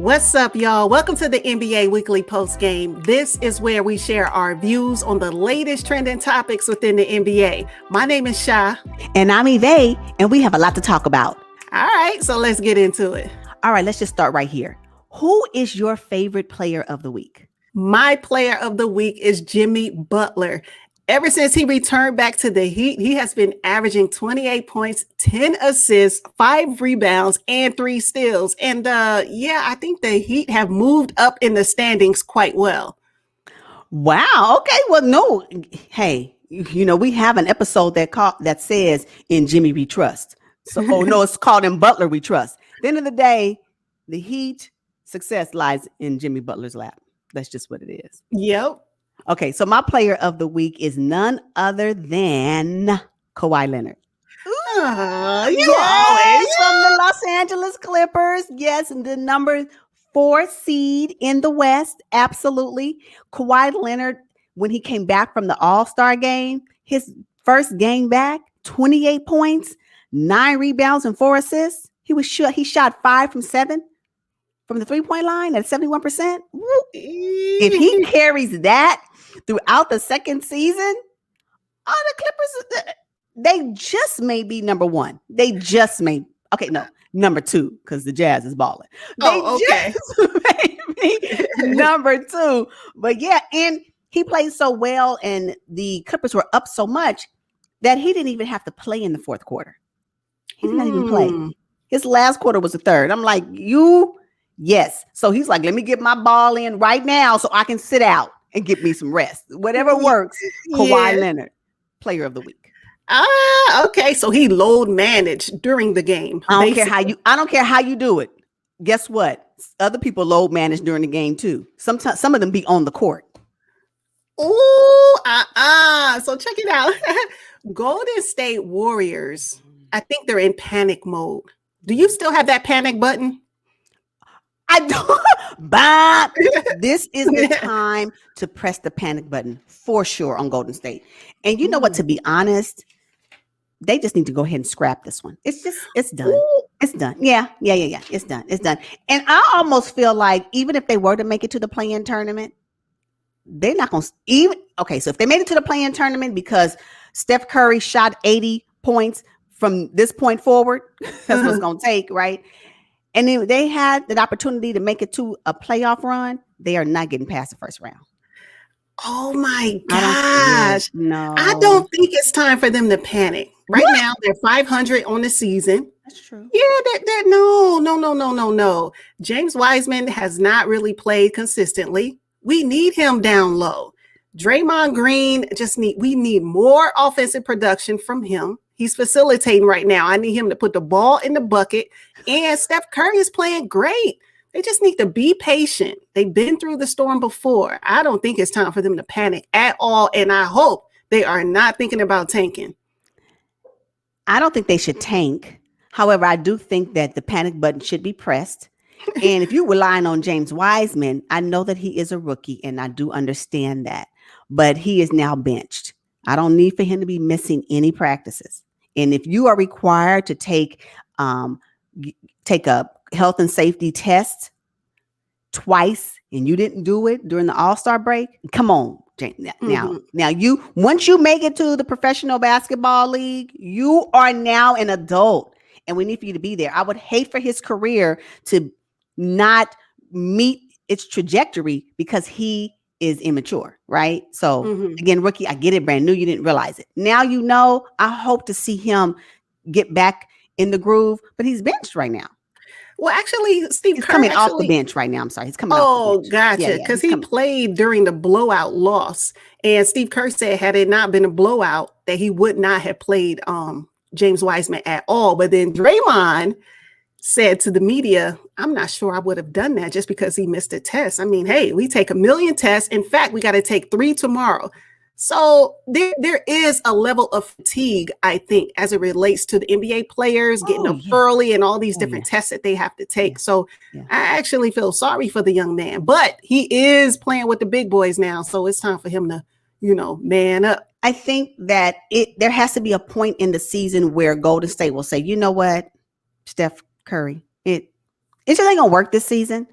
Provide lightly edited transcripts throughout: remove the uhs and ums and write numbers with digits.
What's up, y'all? Welcome to the NBA Weekly Postgame. This is where we share our views on the latest trending topics within the NBA. My name is Sha. And I'm Eve, and we have a lot to talk about. All right, so let's get into it. All right, let's just start right here. Who is your favorite player of the week? My player of the week is Jimmy Butler. Ever since he returned back to the Heat, he has been averaging 28 points, 10 assists, 5 rebounds, and 3 steals. And I think the Heat have moved up in the standings quite well. Wow. Okay. Well, no. Hey, we have an episode that says "In Jimmy we trust." So, it's called "In Butler we trust." At the end of the day, the Heat success lies in Jimmy Butler's lap. That's just what it is. Yep. Okay, so my player of the week is none other than Kawhi Leonard. Always from the Los Angeles Clippers. Yes, and the number 4 seed in the West. Absolutely. Kawhi Leonard, when he came back from the All-Star game, his first game back, 28 points, 9 rebounds, and 4 assists. He shot 5 from 7 from the 3-point line at 71%. If he carries that throughout the second season, the Clippers, they just may be number 1. They just may. Okay, no, number 2, because the Jazz is balling. Okay. May be number 2. But yeah, and he played so well, and the Clippers were up so much that he didn't even have to play in the fourth quarter. He didn't even play. His last quarter was the third. I'm like, yes. So he's like, let me get my ball in right now so I can sit out and get me some rest. Whatever works. Kawhi Leonard, player of the week. Okay. So he load managed during the game. I don't care how you do it. Guess what? Other people load manage during the game too. Sometimes some of them be on the court. So check it out. Golden State Warriors, I think they're in panic mode. Do you still have that panic button? I don't. But this is the time to press the panic button for sure on Golden State. And you know what? To be honest, they just need to go ahead and scrap this one. It's done. Ooh. It's done. Yeah. It's done. And I almost feel like even if they were to make it to the play-in tournament, they're not going to even. Okay, so if they made it to the play-in tournament because Steph Curry shot 80 points from this point forward, that's what it's going to take, right? And if they had the opportunity to make it to a playoff run, they are not getting past the first round. Oh my gosh. No. I don't think it's time for them to panic. Right now, they're 500 on the season. That's true. Yeah, no. James Wiseman has not really played consistently. We need him down low. Draymond Green, we need more offensive production from him. He's facilitating right now. I need him to put the ball in the bucket. And Steph Curry is playing great. They just need to be patient. They've been through the storm before. I don't think it's time for them to panic at all. And I hope they are not thinking about tanking. I don't think they should tank. However, I do think that the panic button should be pressed. And if you're relying on James Wiseman, I know that he is a rookie, and I do understand that. But he is now benched. I don't need for him to be missing any practices. And if you are required to take a health and safety test twice and you didn't do it during the All-Star break, come on, James. Now, once you make it to the Professional Basketball League, you are now an adult, and we need for you to be there. I would hate for his career to not meet its trajectory because he is immature, right? So again, rookie, I get it, brand new. You didn't realize it. Now you know. I hope to see him get back in the groove, but he's benched right now. Well, actually, Steve Kerr coming off the bench right now. I'm sorry, he's coming off the bench. Gotcha. Because he played during the blowout loss, and Steve Kerr said had it not been a blowout, that he would not have played James Wiseman at all. But then Draymond said to the media, I'm not sure I would have done that just because he missed a test. I mean, hey, we take 1 million tests. In fact, we got to take 3 tomorrow. So there is a level of fatigue, I think, as it relates to the NBA players getting up early and all these different tests that they have to take. So I actually feel sorry for the young man, but he is playing with the big boys now. So it's time for him to, man up. I think that there has to be a point in the season where Golden State will say, you know what, Steph Curry, it just ain't gonna work this season.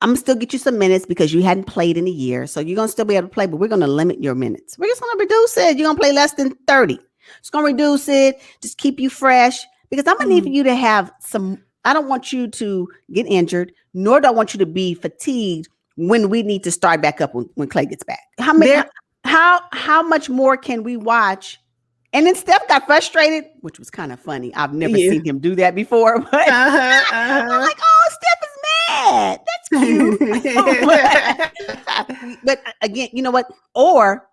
I'm going to still get you some minutes because you hadn't played in a year. So you're going to still be able to play, but we're going to limit your minutes. We're just going to reduce it. You're going to play less than 30. It's going to reduce it. Just keep you fresh because I'm going to need you to have some. I don't want you to get injured, nor do I want you to be fatigued when we need to start back up when Clay gets back. How much more can we watch? And then Steph got frustrated, which was kind of funny. I've never seen him do that before. But I'm like, oh, Steph is mad. That's cute. but again, you know what? Or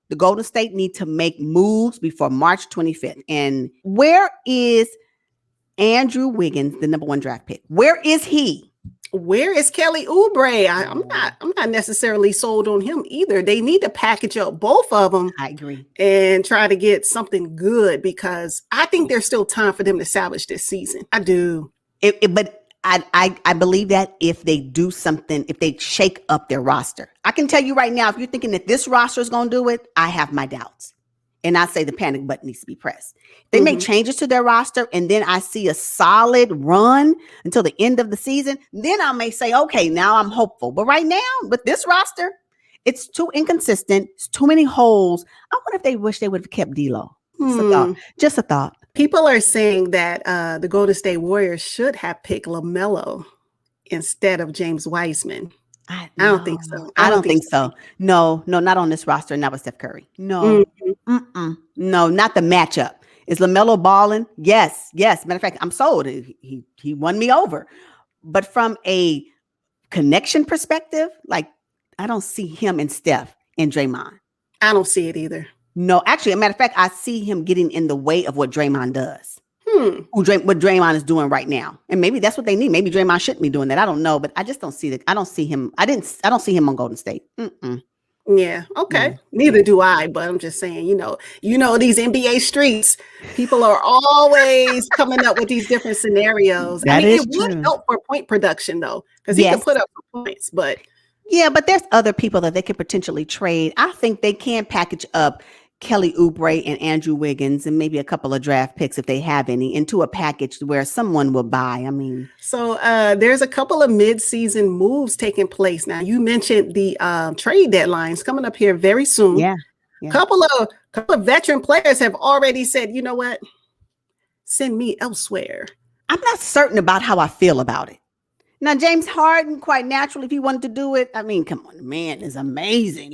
the Golden State need to make moves before March 25th. And where is Andrew Wiggins, the number 1 draft pick? Where is he? Where is Kelly Oubre? I'm not necessarily sold on him either. They need to package up both of them. I agree. And try to get something good because I think there's still time for them to salvage this season. I do. But I believe that if they do something, if they shake up their roster, I can tell you right now, if you're thinking that this roster is going to do it, I have my doubts. And I say the panic button needs to be pressed. They make changes to their roster, and then I see a solid run until the end of the season. Then I may say, okay, now I'm hopeful. But right now, with this roster, it's too inconsistent. It's too many holes. I wonder if they wish they would have kept D'Lo. Just a thought. People are saying that the Golden State Warriors should have picked LaMelo instead of James Wiseman. I don't think so. I don't think so. No, not on this roster. Not with Steph Curry. No, no, not the matchup. Is LaMelo balling? Yes. Matter of fact, I'm sold. He won me over. But from a connection perspective, like I don't see him and Steph and Draymond. I don't see it either. No, actually, a matter of fact, I see him getting in the way of what Draymond does. What Draymond is doing right now. And maybe that's what they need. Maybe Draymond shouldn't be doing that. I don't know, but I just don't see that. I don't see him. I don't see him on Golden State. Yeah. Okay. Neither do I, but I'm just saying, you know, these NBA streets, people are always coming up with these different scenarios. It would help for point production though, because he can put up points, but there's other people that they could potentially trade. I think they can package up Kelly Oubre and Andrew Wiggins and maybe a couple of draft picks if they have any into a package where someone will buy. So there's a couple of mid-season moves taking place now. You mentioned the trade deadlines coming up here very soon. Yeah. Couple of veteran players have already said, you know what, send me elsewhere. I'm not certain about how I feel about it. Now, James Harden, quite naturally, if he wanted to do it, come on, the man is amazing.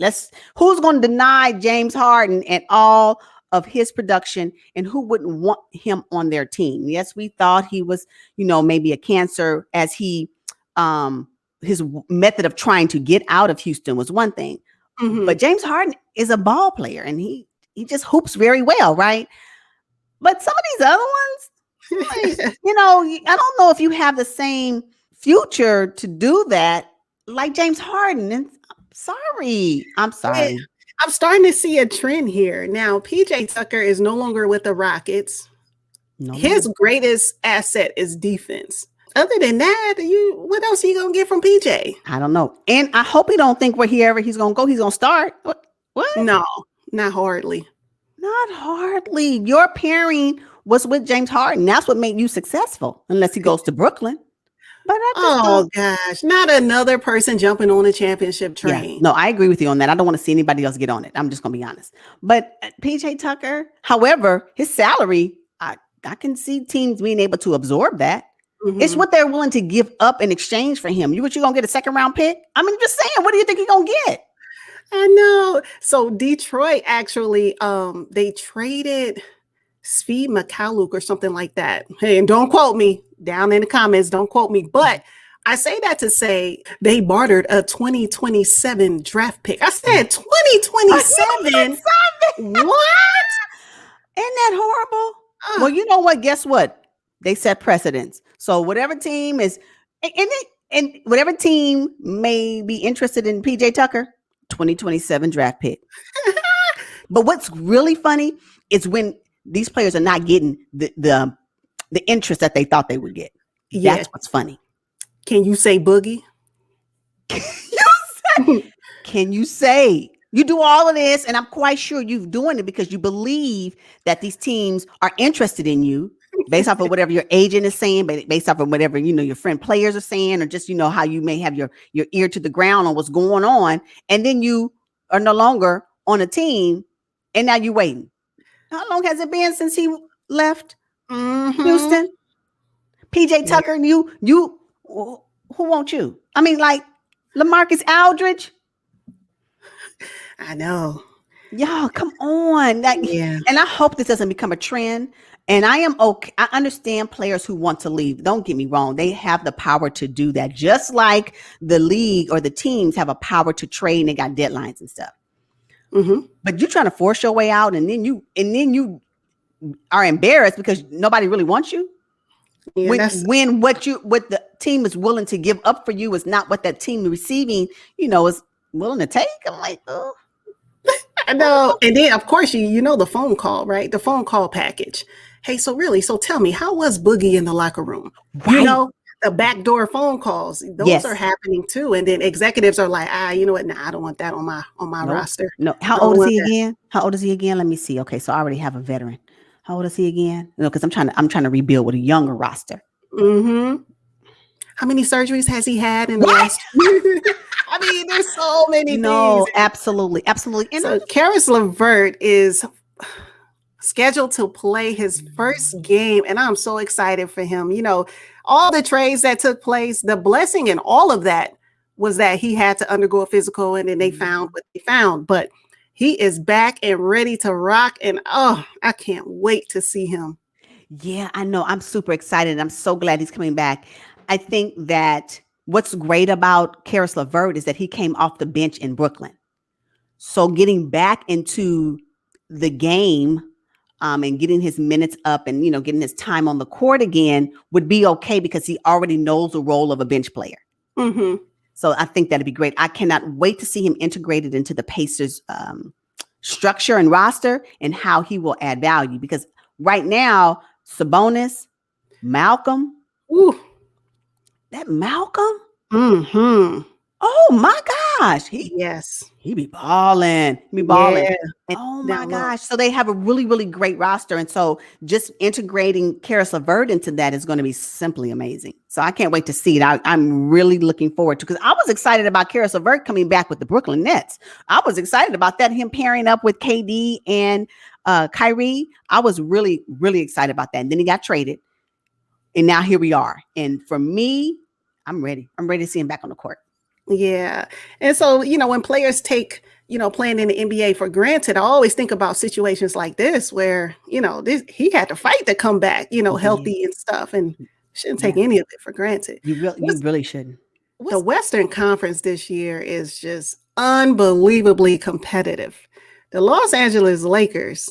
Who's going to deny James Harden and all of his production, and who wouldn't want him on their team? Yes, we thought he was, maybe a cancer as his method of trying to get out of Houston was one thing. But James Harden is a ball player, and he just hoops very well, right? But some of these other ones, I don't know if you have the same future to do that like James Harden. And I'm sorry. I'm starting to see a trend here. Now, PJ Tucker is no longer with the Rockets. His greatest asset is defense. Other than that, what else are you going to get from PJ? I don't know. And I hope he don't think wherever he's going to go, he's going to start. What? No, not hardly. Not hardly. Your pairing was with James Harden. That's what made you successful, unless he goes to Brooklyn. But gosh, not another person jumping on a championship train. Yeah, no, I agree with you on that. I don't want to see anybody else get on it. I'm just going to be honest. But PJ Tucker, however, his salary, I can see teams being able to absorb that. It's what they're willing to give up in exchange for him. What you going to get, a second round pick? Just saying, what do you think you're going to get? I know. So Detroit actually, they traded Steve McCallum or something like that. Hey, and don't quote me down in the comments. Don't quote me. But I say that to say they bartered a 2027 draft pick. I said 2027. What? Isn't that horrible? Well, you know what? Guess what? They set precedents. So whatever team is, and whatever team may be interested in PJ Tucker, 2027 draft pick. But what's really funny is when these players are not getting the interest that they thought they would get. Yeah. That's what's funny. Can you say Boogie? Can you say? You do all of this, and I'm quite sure you're doing it because you believe that these teams are interested in you. based off of whatever your agent is saying, but based off of whatever, your friend players are saying, or just, how you may have your ear to the ground on what's going on. And then you are no longer on a team and now you're waiting. How long has it been since he left Houston? PJ Tucker, and you, who won't you? I mean, like LaMarcus Aldridge. I know. Y'all, come on. And I hope this doesn't become a trend. And I am okay. I understand players who want to leave. Don't get me wrong. They have the power to do that. Just like the league or the teams have a power to trade and they got deadlines and stuff. But you're trying to force your way out and then you are embarrassed because nobody really wants you. Yeah, when what the team is willing to give up for you is not what that team receiving, is willing to take. I'm like, oh. I know. And then, of course, you know the phone call, right? The phone call package. Hey, so tell me, how was Boogie in the locker room? Right. The backdoor phone calls, those are happening too. And then executives are like, you know what? Nah, I don't want that on my roster. No. How old is he again? How old is he again? Let me see. Okay, so I already have a veteran. How old is he again? Because I'm trying to rebuild with a younger roster. How many surgeries has he had in the last? I mean, there's so many things. No, absolutely. And so Caris Levert is scheduled to play his first game, and I'm so excited for him. All the trades that took place, the blessing in all of that was that he had to undergo a physical, and then they found what they found. But he is back and ready to rock, and I can't wait to see him. Yeah, I know. I'm super excited. I'm so glad he's coming back. I think that what's great about Caris Levert is that he came off the bench in Brooklyn. So getting back into the game and getting his minutes up and, getting his time on the court again would be okay because he already knows the role of a bench player. So I think that'd be great. I cannot wait to see him integrated into the Pacers structure and roster and how he will add value because right now, Sabonis, Malcolm, that Malcolm, oh my gosh, he be balling, Yeah. And oh my gosh, so they have a really, really great roster, and so just integrating Caris Levert into that is going to be simply amazing. So I can't wait to see it. I'm really looking forward to because I was excited about Caris Levert coming back with the Brooklyn Nets. I was excited about that, him pairing up with KD and Kyrie. I was really, really excited about that. And then he got traded, and now here we are. And for me, I'm ready. I'm ready to see him back on the court. Yeah. And so, when players take, playing in the NBA for granted, I always think about situations like this where, he had to fight to come back, healthy and stuff, and shouldn't take any of it for granted. You really shouldn't. The Western Conference this year is just unbelievably competitive. The Los Angeles Lakers,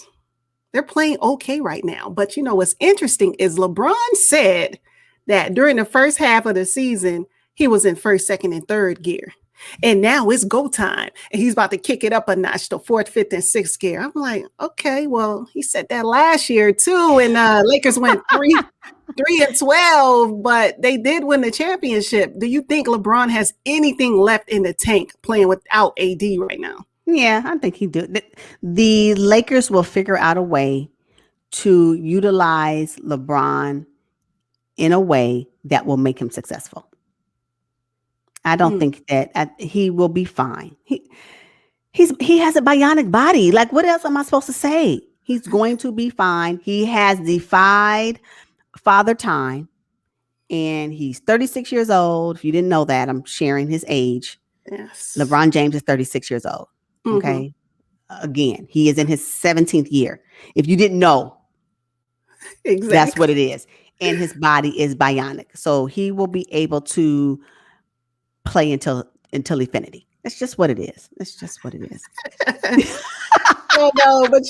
they're playing okay right now. But what's interesting is LeBron said that during the first half of the season, he was in first, second, and third gear. And now it's go time. And he's about to kick it up a notch to fourth, fifth, and sixth gear. I'm like, okay, well, he said that last year too. And Lakers went 3-12, but they did win the championship. Do you think LeBron has anything left in the tank playing without AD right now? Yeah, I think he do. The Lakers will figure out a way to utilize LeBron in a way that will make him successful. I don't think that he will be fine. He has a bionic body. Like, what else am I supposed to say? He's going to be fine. He has defied father time, and he's 36 years old. If you didn't know that, I'm sharing his age. Yes. LeBron James is 36 years old. Okay. Again, he is in his 17th year. If you didn't know, that's what it is. And his body is bionic. So he will be able to play until infinity. That's just what it is. That's just what it is. No, but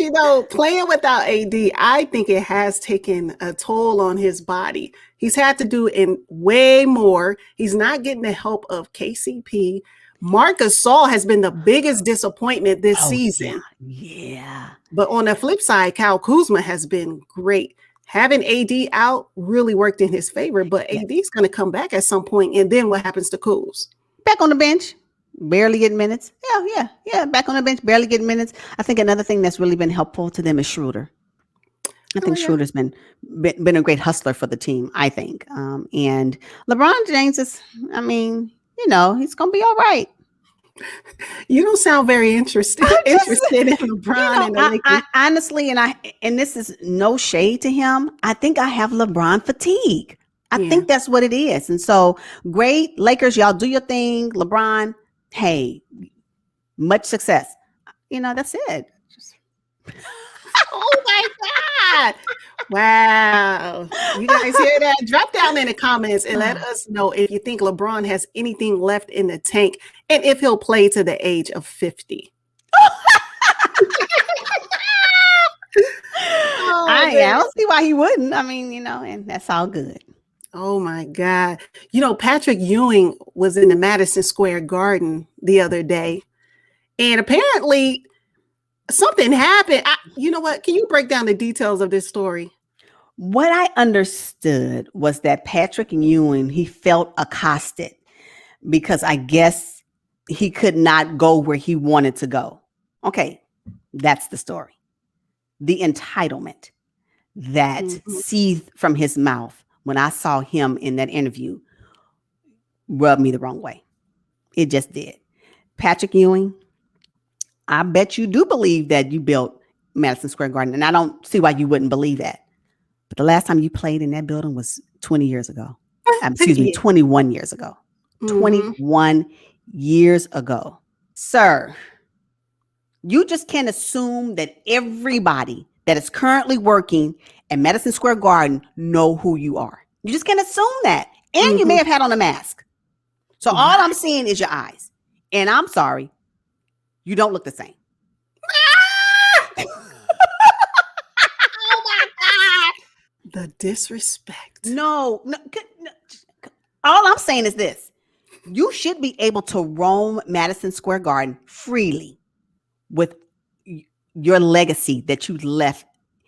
playing without AD, I think it has taken a toll on his body. He's had to do in way more. He's not getting the help of KCP. Marc Gasol has been the biggest disappointment this season. Yeah. But on the flip side, Kyle Kuzma has been great. Having AD out really worked in his favor, but AD's going to come back at some point, and then what happens to Kuz? Back on the bench, barely getting minutes. Yeah. Back on the bench, barely getting minutes. I think another thing that's really been helpful to them is Schroeder. I think Schroeder's been a great hustler for the team, I think. And LeBron James is, I mean, he's going to be all right. You don't sound very interested in LeBron and the Lakers. I honestly, and this is no shade to him, I think I have LeBron fatigue. I think that's what it is. And so, great, Lakers, y'all do your thing. LeBron, hey, much success. That's it. Oh my God. Wow. You guys hear that? Drop down in the comments and let us know if you think LeBron has anything left in the tank and if he'll play to the age of 50. I don't see why he wouldn't. I mean, and that's all good. Oh my God. Patrick Ewing was in the Madison Square Garden the other day, and apparently something happened. You know what? Can you break down the details of this story? What I understood was that Patrick Ewing, he felt accosted because I guess he could not go where he wanted to go. Okay, that's the story. The entitlement that seethed from his mouth when I saw him in that interview rubbed me the wrong way. It just did. Patrick Ewing, I bet you do believe that you built Madison Square Garden, and I don't see why you wouldn't believe that. But the last time you played in that building was 20 years ago. 21 years ago. 21 years ago. Sir, you just can't assume that everybody that is currently working at Madison Square Garden know who you are. You just can't assume that. And you may have had on a mask. So all I'm seeing is your eyes. And I'm sorry, you don't look the same. Oh my God. The disrespect. No. All I'm saying is this. You should be able to roam Madison Square Garden freely with your legacy that you left,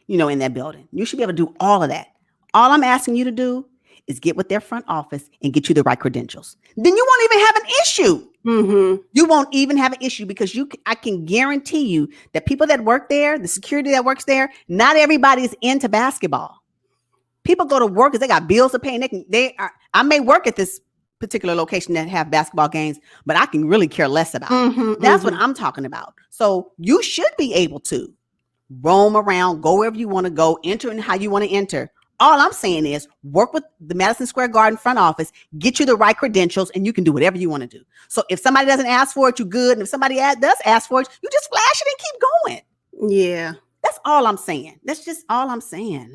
in that building. You should be able to do all of that. All I'm asking you to do is get with their front office and get you the right credentials. Then you won't even have an issue. You won't even have an issue because I can guarantee you that people that work there, the security that works there, not everybody is into basketball. People go to work because they got bills to pay. And I may work at this particular location that have basketball games, but I can really care less about it. That's what I'm talking about. So you should be able to roam around, go wherever you want to go, enter in how you want to enter. All I'm saying is work with the Madison Square Garden front office, get you the right credentials, and you can do whatever you want to do. So if somebody doesn't ask for it, you're good. And if somebody does ask for it, you just flash it and keep going. Yeah. That's all I'm saying. That's just all I'm saying.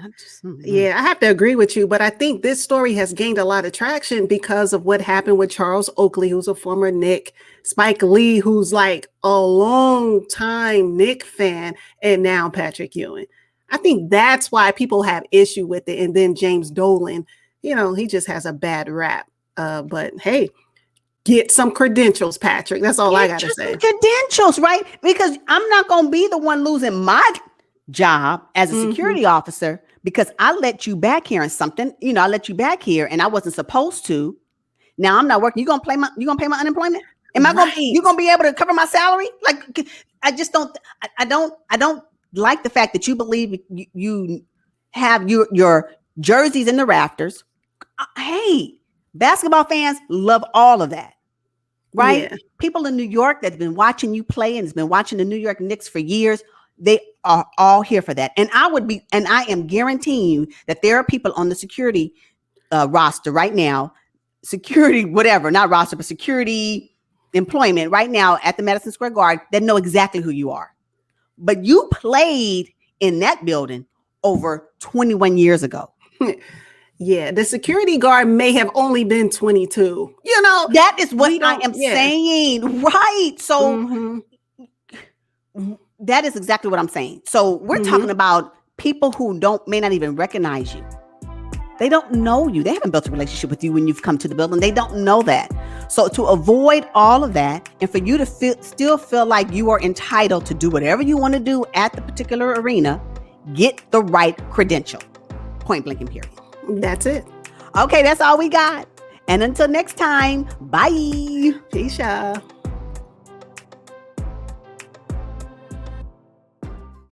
Yeah, I have to agree with you. But I think this story has gained a lot of traction because of what happened with Charles Oakley, who's a former Knick, Spike Lee, who's like a long time Knick fan, and now Patrick Ewing. I think that's why people have issue with it. And then James Dolan, he just has a bad rap. But hey, get some credentials, Patrick. That's all I got to say. Credentials, right? Because I'm not going to be the one losing my job as a security officer because I let you back here and something. I let you back here and I wasn't supposed to. Now I'm not working. You gonna pay my unemployment? Am I gonna? You gonna be able to cover my salary? Like I just don't. I don't like the fact that you believe you have your jerseys in the rafters. Hey, basketball fans love all of that, right? Yeah. People in New York that's been watching you play and has been watching the New York Knicks for years, they are all here for that. And I am guaranteeing you that there are people on the security roster right now, security employment right now at the Madison Square Garden that know exactly who you are. But you played in that building over 21 years ago. Yeah, the security guard may have only been 22. That is what I am saying. Right. So that is exactly what I'm saying. So we're talking about people who may not even recognize you. They don't know you. They haven't built a relationship with you when you've come to the building. They don't know that. So to avoid all of that and for you to still feel like you are entitled to do whatever you want to do at the particular arena, get the right credential. Point blank and period. That's it. Okay, that's all we got. And until next time, bye. Peace, y'all.